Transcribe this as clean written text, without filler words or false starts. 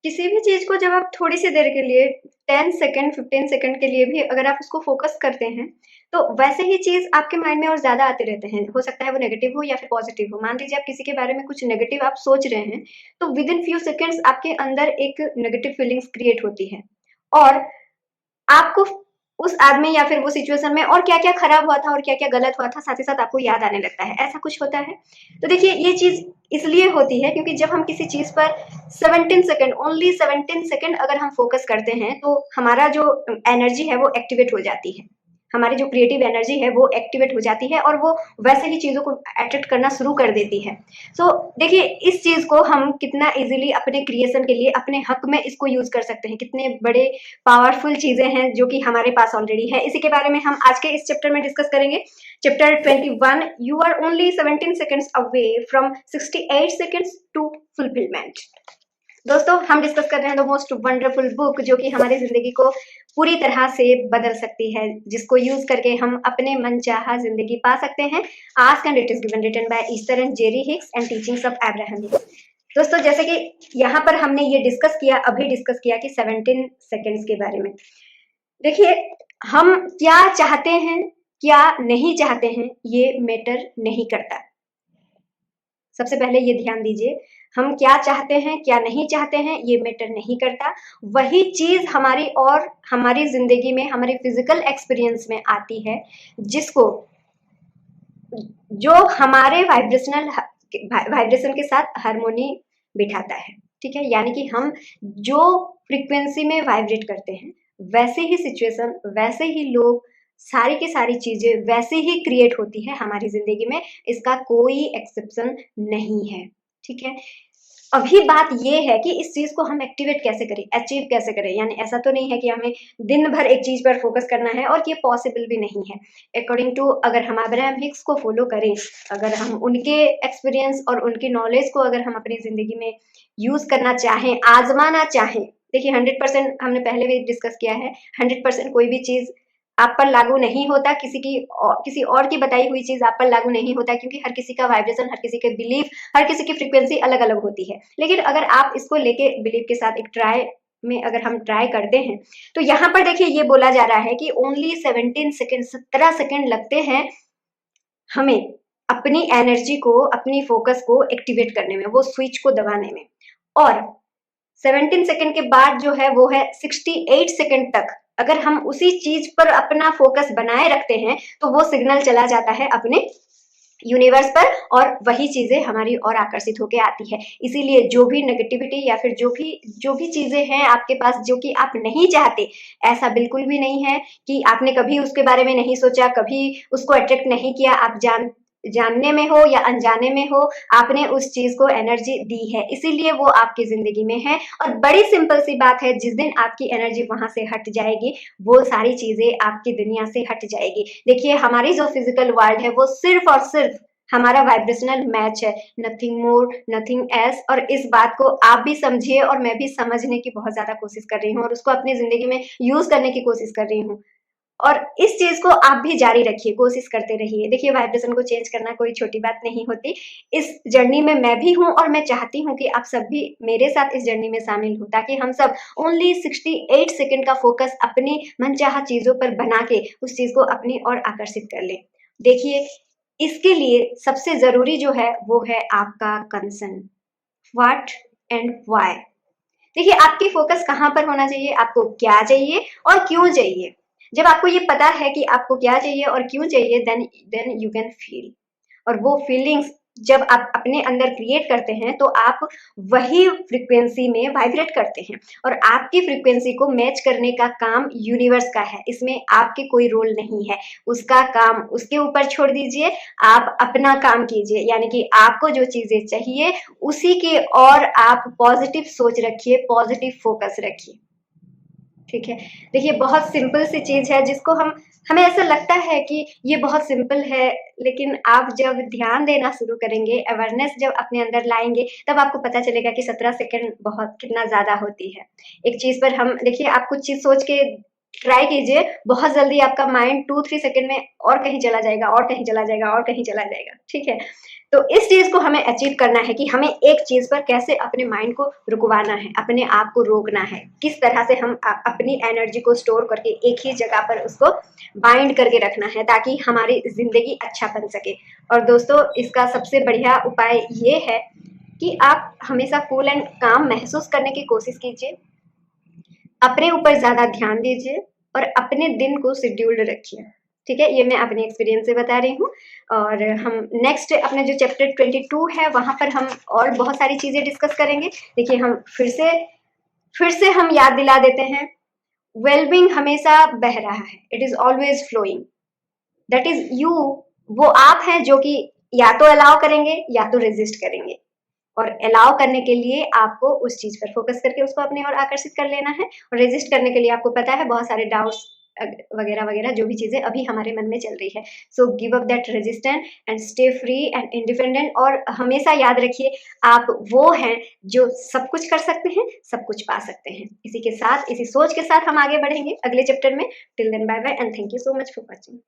किसी भी चीज को जब आप थोड़ी सी देर के लिए 10 सेकंड 15 सेकंड के लिए भी अगर आप उसको फोकस करते हैं तो वैसे ही चीज आपके माइंड में और ज्यादा आते रहते हैं। हो सकता है वो नेगेटिव हो या फिर पॉजिटिव हो। मान लीजिए आप किसी के बारे में कुछ नेगेटिव आप सोच रहे हैं तो विद इन फ्यू सेकेंड्स आपके अंदर एक नेगेटिव फीलिंग्स क्रिएट होती है और आपको उस आदमी या फिर वो सिचुएशन में और क्या क्या खराब हुआ था और क्या क्या गलत हुआ था साथ ही साथ आपको याद आने लगता है। ऐसा कुछ होता है। तो देखिए ये चीज इसलिए होती है क्योंकि जब हम किसी चीज पर 17 सेकंड ओनली 17 सेकंड अगर हम फोकस करते हैं तो हमारा जो एनर्जी है वो एक्टिवेट हो जाती है। हमारी जो क्रिएटिव एनर्जी है वो एक्टिवेट हो जाती है और वो वैसे ही चीजों को अट्रैक्ट करना शुरू कर देती है। सो देखिए इस चीज को हम कितना इजीली अपने क्रिएशन के लिए अपने हक में इसको यूज कर सकते हैं। कितने बड़े पावरफुल चीजें हैं जो कि हमारे पास ऑलरेडी है। इसी के बारे में हम आज के इस चैप्टर में डिस्कस करेंगे। Chapter 21, you are only 17 seconds away from 68 seconds to fulfilment. दोस्तों हम डिस्कस कर रहे हैं द मोस्ट वंडरफुल बुक जो कि हमारी जिंदगी को पूरी तरह से बदल सकती है, जिसको यूज करके हम अपने मनचाहा जिंदगी पा सकते हैं। Ask and it is given written by Esther and Jerry Hicks and teachings of Abraham Hicks. दोस्तों जैसे कि यहाँ पर हमने ये डिस्कस किया, अभी डिस्कस किया कि 17 सेकेंड्स के बारे में। देखिए हम क्या चाहते हैं क्या नहीं चाहते हैं ये मैटर नहीं करता। सबसे पहले ये ध्यान दीजिए, हम क्या चाहते हैं क्या नहीं चाहते हैं ये मैटर नहीं करता। वही चीज हमारी और हमारी जिंदगी में हमारे फिजिकल एक्सपीरियंस में आती है जिसको जो हमारे वाइब्रेशन के साथ हारमोनी बिठाता है। ठीक है, यानी कि हम जो फ्रीक्वेंसी में वाइब्रेट करते हैं वैसे ही सिचुएशन वैसे ही लोग सारी की सारी चीजें वैसे ही क्रिएट होती है हमारी जिंदगी में। इसका कोई एक्सेप्शन नहीं है। ठीक है, अभी बात ये है कि इस चीज को हम एक्टिवेट कैसे करें, अचीव कैसे करें। यानी ऐसा तो नहीं है कि हमें दिन भर एक चीज पर फोकस करना है और ये पॉसिबल भी नहीं है। अकॉर्डिंग टू अगर हम अब्राहम हिक्स को फॉलो करें, अगर हम उनके एक्सपीरियंस और उनकी नॉलेज को अगर हम अपनी जिंदगी में यूज करना चाहें, आजमाना चाहें। देखिए 100% हमने पहले भी डिस्कस किया है, 100% कोई भी चीज आप पर लागू नहीं होता, किसी और की बताई हुई चीज आप पर लागू नहीं होता, क्योंकि हर किसी का वाइब्रेशन, हर किसी के बिलीफ, हर किसी की फ्रीक्वेंसी अलग अलग होती है। लेकिन अगर आप इसको लेके बिलीफ के साथ एक ट्राई में अगर हम ट्राई करते हैं तो यहाँ पर देखिए ये बोला जा रहा है कि ओनली 17 सेकेंड 17 सेकेंड लगते हैं हमें अपनी एनर्जी को, अपनी फोकस को एक्टिवेट करने में, वो स्विच को दबाने में। और 17 सेकेंड के बाद जो है वो है 68 सेकेंड तक अगर हम उसी चीज पर अपना फोकस बनाए रखते हैं तो वो सिग्नल चला जाता है अपने यूनिवर्स पर और वही चीजें हमारी और आकर्षित होके आती है। इसीलिए जो भी नेगेटिविटी या फिर जो भी चीजें हैं आपके पास जो कि आप नहीं चाहते, ऐसा बिल्कुल भी नहीं है कि आपने कभी उसके बारे में नहीं सोचा, कभी उसको अट्रैक्ट नहीं किया। आप जानने में हो या अनजाने में हो, आपने उस चीज को एनर्जी दी है, इसीलिए वो आपकी जिंदगी में है। और बड़ी सिंपल सी बात है, जिस दिन आपकी एनर्जी वहां से हट जाएगी वो सारी चीजें आपकी दुनिया से हट जाएगी। देखिए हमारी जो फिजिकल वर्ल्ड है वो सिर्फ और सिर्फ हमारा वाइब्रेशनल मैच है, नथिंग मोर नथिंग एल्स। और इस बात को आप भी समझिए और मैं भी समझने की बहुत ज्यादा कोशिश कर रही हूँ और उसको अपनी जिंदगी में यूज करने की कोशिश कर रही हूँ। और इस चीज को आप भी जारी रखिए, कोशिश करते रहिए। देखिए वाइब्रेशन को चेंज करना कोई छोटी बात नहीं होती। इस जर्नी में मैं भी हूँ और मैं चाहती हूँ कि आप सब भी मेरे साथ इस जर्नी में शामिल हो, ताकि हम सब ओनली 68 सेकेंड का फोकस अपनी मनचाहा चीजों पर बना के उस चीज को अपनी ओर आकर्षित कर ले। देखिए इसके लिए सबसे जरूरी जो है वो है आपका कंसर्न, व्हाट एंड व्हाई। देखिए आपकी फोकस कहाँ पर होना चाहिए, आपको क्या चाहिए और क्यों चाहिए। जब आपको ये पता है कि आपको क्या चाहिए और क्यों चाहिए, देन यू कैन फील। और वो फीलिंग्स जब आप अपने अंदर क्रिएट करते हैं तो आप वही फ्रीक्वेंसी में वाइब्रेट करते हैं और आपकी फ्रीक्वेंसी को मैच करने का काम यूनिवर्स का है, इसमें आपके कोई रोल नहीं है। उसका काम उसके ऊपर छोड़ दीजिए, आप अपना काम कीजिए। यानी कि आपको जो चीजें चाहिए उसी की और आप पॉजिटिव सोच रखिए, पॉजिटिव फोकस रखिए। ठीक है, देखिए बहुत सिंपल सी चीज है जिसको हमें ऐसा लगता है कि ये बहुत सिंपल है, लेकिन आप जब ध्यान देना शुरू करेंगे, अवेयरनेस जब अपने अंदर लाएंगे, तब आपको पता चलेगा कि 17 सेकंड बहुत कितना ज्यादा होती है एक चीज पर। हम देखिए आप कुछ चीज सोच के ट्राई कीजिए, बहुत जल्दी आपका माइंड 2-3 सेकंड में और कहीं चला जाएगा और कहीं चला जाएगा और कहीं चला जाएगा, ठीक है। तो इस चीज को हमें अचीव करना है कि हमें एक चीज पर कैसे अपने माइंड को रुकवाना है, अपने आप को रोकना है, किस तरह से हम अपनी एनर्जी को स्टोर करके एक ही जगह पर उसको बाइंड करके रखना है ताकि हमारी जिंदगी अच्छा बन सके। और दोस्तों इसका सबसे बढ़िया उपाय ये है कि आप हमेशा कूल एंड काम महसूस करने की कोशिश कीजिए, अपने ऊपर ज्यादा ध्यान दीजिए और अपने दिन को शेड्यूल्ड रखिए, ठीक है। ये मैं अपने एक्सपीरियंस से बता रही हूँ। और हम नेक्स्ट अपने जो चैप्टर 22 है वहां पर हम और बहुत सारी चीजें डिस्कस करेंगे। देखिए हम फिर से हम याद दिला देते हैं, वेलबींग हमेशा बह रहा है, it is always flowing, that is you. वो आप हैं जो कि या तो अलाउ करेंगे या तो रेजिस्ट करेंगे, और अलाउ करने के लिए आपको उस चीज पर फोकस करके उसको अपनी ओर आकर्षित कर लेना है, और रेजिस्ट करने के लिए आपको पता है बहुत सारे डाउट्स वगैरह वगैरह जो भी चीजें अभी हमारे मन में चल रही है। So give up that resistance and stay free and independent. और हमेशा याद रखिए आप वो हैं जो सब कुछ कर सकते हैं, सब कुछ पा सकते हैं। इसी के साथ, इसी सोच के साथ हम आगे बढ़ेंगे अगले चैप्टर में। Till then bye bye and thank you so much for watching.